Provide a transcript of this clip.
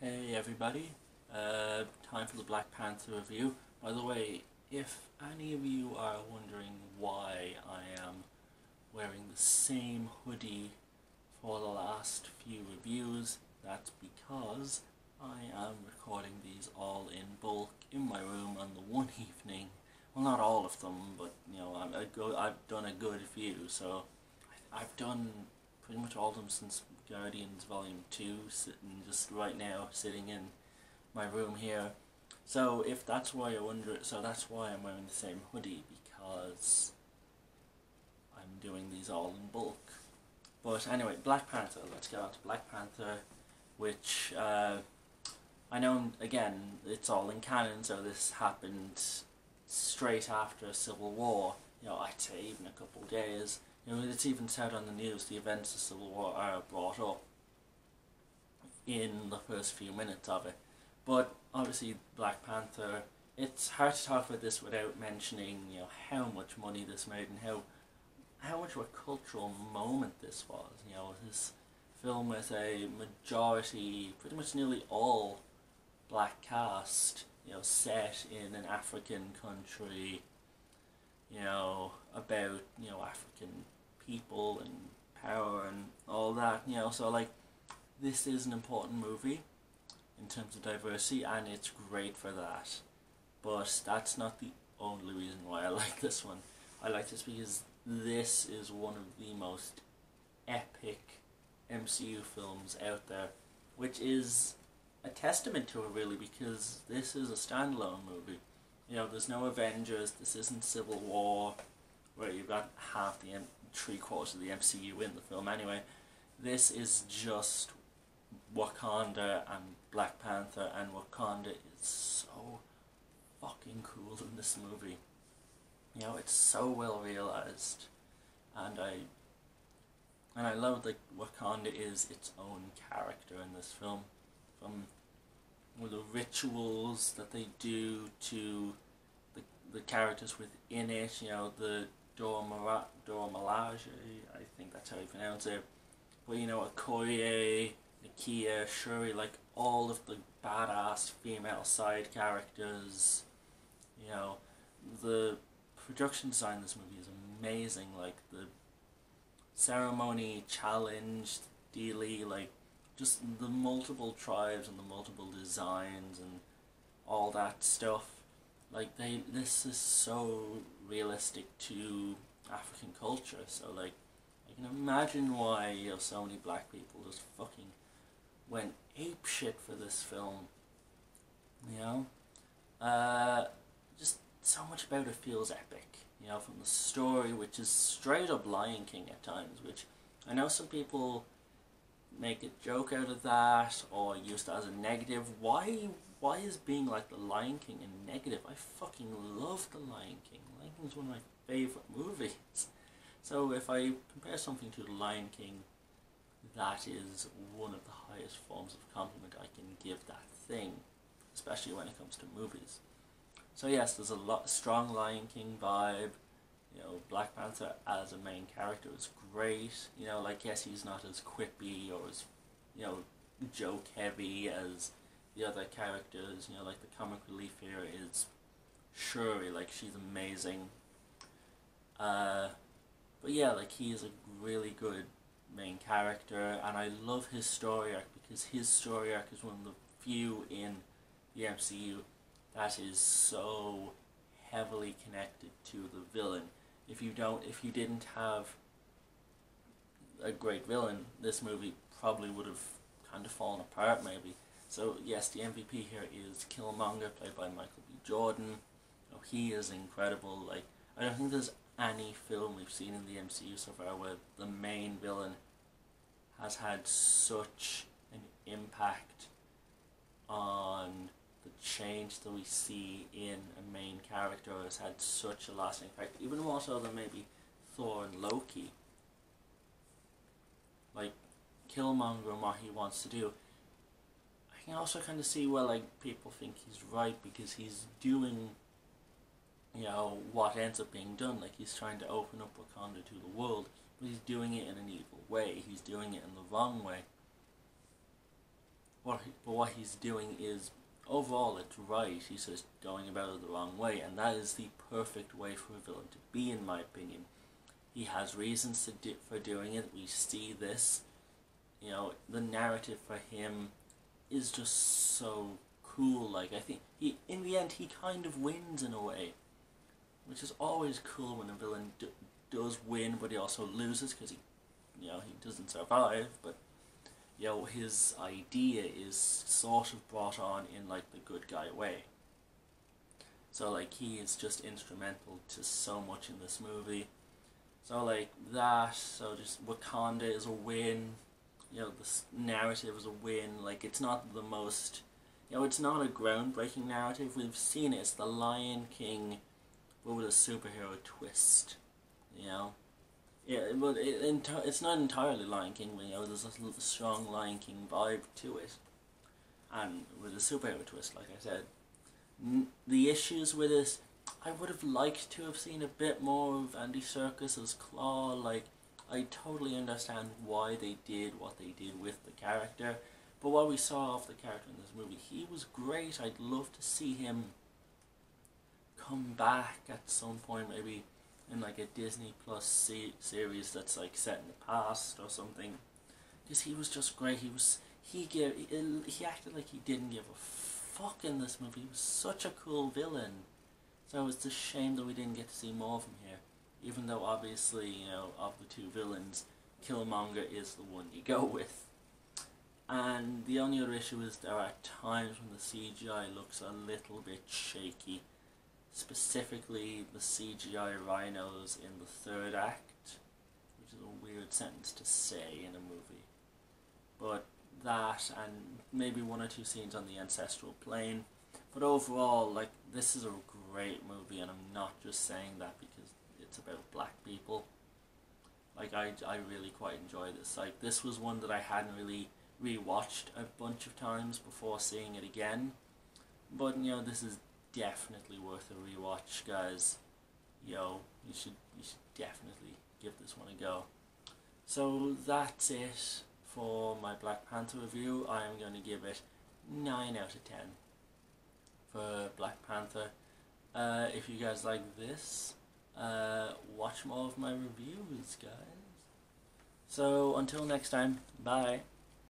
Hey everybody, time for the Black Panther review. By the way, if any of you are wondering why I am wearing the same hoodie for the last few reviews, that's because I am recording these all in bulk in my room on the one evening. Well, not all of them, but I've done a good few, so I've done pretty much all of them since Guardians Volume 2, sitting just right now, sitting in my room here. So if that's why I wonder, so that's why I'm wearing the same hoodie, because I'm doing these all in bulk. But anyway, Black Panther, let's get on to Black Panther, which I know, again, it's all in canon, so this happened straight after Civil War, I'd say even a couple of days. It's even said on the news the events of Civil War are brought up in the first few minutes of it. But obviously Black Panther, it's hard to talk about this without mentioning, how much money this made and how much of a cultural moment this was. This film with a majority, pretty much nearly all black cast, set in an African country, about, African people and power and all that, so like, this is an important movie in terms of diversity, and it's great for that. But that's not the only reason why I like this one. I like this because this is one of the most epic MCU films out there, which is a testament to it really, because this is a standalone movie. There's no Avengers, this isn't Civil War, where you've got half the three-quarters of the MCU in the film anyway. This is just Wakanda and Black Panther, and Wakanda is so fucking cool in this movie. It's so well realized, and I love that Wakanda is its own character in this film, from the rituals that they do to the characters within it, the Dora Milaje, I think that's how you pronounce it, but Okoye, Nakia, Shuri, like all of the badass female side characters. The production design in this movie is amazing, like the ceremony challenge, dealy, like just the multiple tribes and the multiple designs and all that stuff. Like this is so realistic to African culture. So like, I can imagine why so many black people just fucking went ape shit for this film. Just so much about it feels epic. From the story, which is straight up Lion King at times, which I know some people make a joke out of that or use that as a negative. Why is being like the Lion King a negative? I fucking love the Lion King. Lion King is one of my favorite movies. So if I compare something to the Lion King, that is one of the highest forms of compliment I can give that thing, especially when it comes to movies. So yes, there's a strong Lion King vibe. Black Panther as a main character is great. Like, yes, he's not as quippy or as, joke heavy as the other characters. Like the comic relief here is Shuri, like she's amazing. But yeah, like he is a really good main character, and I love his story arc, because his story arc is one of the few in the MCU that is so heavily connected to the villain. If you didn't have a great villain, this movie probably would have kind of fallen apart maybe. So yes, the MVP here is Killmonger, played by Michael B. Jordan. He is incredible. Like, I don't think there's any film we've seen in the MCU so far where the main villain has had such an impact on the change that we see in a main character, has had such a lasting effect, even more so than maybe Thor and Loki. Like, Killmonger and what he wants to do, I can also kind of see why, like, people think he's right, because he's doing, what ends up being done. Like, he's trying to open up Wakanda to the world, but he's doing it in an evil way. He's doing it in the wrong way. but what he's doing is, overall, it's right. He's just going about it the wrong way, and that is the perfect way for a villain to be, in my opinion. He has reasons for doing it. We see this. You know, the narrative for him is just so cool. Like, I think in the end, he kind of wins in a way, which is always cool when a villain does win, but he also loses because he doesn't survive. But his idea is sort of brought on in like the good guy way. So like he is just instrumental to so much in this movie. So like that. So just Wakanda is a win. This narrative is a win. Like, it's not the most, it's not a groundbreaking narrative. We've seen it. It's the Lion King, but with a superhero twist. Yeah, but it's not entirely Lion King, but there's a strong Lion King vibe to it, and with a superhero twist, like I said. The issues with it, I would have liked to have seen a bit more of Andy Serkis's Claw. Like, I totally understand why they did what they did with the character, but what we saw of the character in this movie, he was great. I'd love to see him come back at some point, maybe in like a Disney Plus series that's like set in the past or something, because he was just great. He acted like he didn't give a fuck in this movie. He was such a cool villain. So it's a shame that we didn't get to see more of him here. Even though obviously, of the two villains, Killmonger is the one you go with. And the only other issue is there are times when the CGI looks a little bit shaky. Specifically, the CGI rhinos in the third act, which is a weird sentence to say in a movie. But that, and maybe one or two scenes on the ancestral plane. But overall, like, this is a great movie, and I'm not just saying that because it's about black people. Like, I really quite enjoy this. Like, this was one that I hadn't really rewatched a bunch of times before seeing it again. But, this is definitely worth a rewatch, guys. You should definitely give this one a go. So that's it for my Black Panther review. I am going to give it 9 out of 10 for Black Panther. If you guys like this, watch more of my reviews, guys. So until next time, bye.